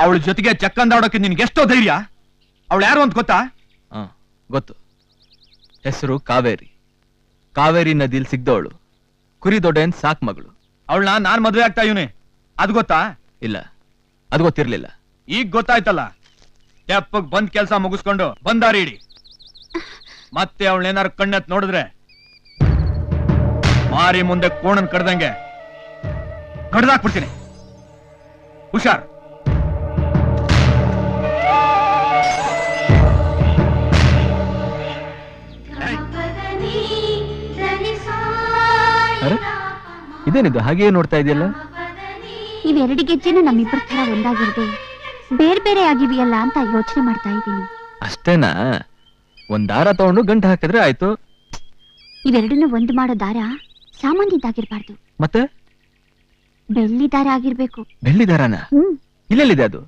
ಅವಳ ಜೊತೆಗೆ ಚಕ್ಕಂದಾಡೋಕೆ ನಿನ್ಗೆ ಎಷ್ಟೋ ಧೈರ್ಯ? ಅವಳು ಯಾರು ಅಂತ ಗೊತ್ತಾ? ಗೊತ್ತು. ಹೆಸರು ಕಾವೇರಿ. ಕಾವೇರಿ ನದಿಲ್ ಸಿಗ್ದವಳು. ಕುರಿ ದೊಡ್ಡನ್ ಸಾಕ್ ಮಗಳು. ಅವಳನ್ನ ನಾನ್ ಮದ್ವೆ ಆಗ್ತಾ ಇವನೇ, ಅದು ಗೊತ್ತಾ? ಇಲ್ಲ, ಅದು ಗೊತ್ತಿರ್ಲಿಲ್ಲ. ಈಗ ಗೊತ್ತಾಯ್ತಲ್ಲ. ತೆಪ್ಪಗ್ ಬಂದ್ ಕೆಲ್ಸ ಮುಗಿಸ್ಕೊಂಡು ಬಂದಾರಿ ಇಡಿ. ಮತ್ತೆ ಅವಳೇನಾರು ಕಣ್ಣೆತ್ ನೋಡಿದ್ರೆ ಮಾರಿ ಮುಂದೆ ಕೋಣನ್ ಕಡ್ದಂಗೆ ಕಡ್ದಾಕ್ಬಿಡ್ತೀನಿ. ಹುಷಾರ್. ಇದೇನಿದು ಹಾಗೆ ನೋಡ್ತಾ ಇದೆಯಲ್ಲ? ಇವೆರಡು ಗೆಜ್ಜೆನು ನಮ್ಮಿಬ್ಬರ ತರ ಒಂದಾಗಿರ್ದೆ ಬೇರೆ ಬೇರೆ ಆಗಿವೆಯಲ್ಲ ಅಂತ ಯೋಚನೆ ಮಾಡ್ತಾ ಇದ್ದೀನಿ. ಅಷ್ಟೇನಾ? ಒಂದ್ ದಾರ ತಗೊಂಡು ಗಂಟು ಹಾಕಿದ್ರೆ ಆಯ್ತು. ಇವೆರಡನ್ನು ಒಂದು ಮಾಡೋ ದಾರ ಸಾಮಾನ್ಯದಾಗಿರ್ಬಾರ್ದು, ಮತ್ತೆ ಬೆಳ್ಳಿ ದಾರ ಆಗಿರ್ಬೇಕು. ಬೆಳ್ಳಿ ದಾರನ? ಇಲ್ಲೆಲ್ಲಿದೆ ಅದು?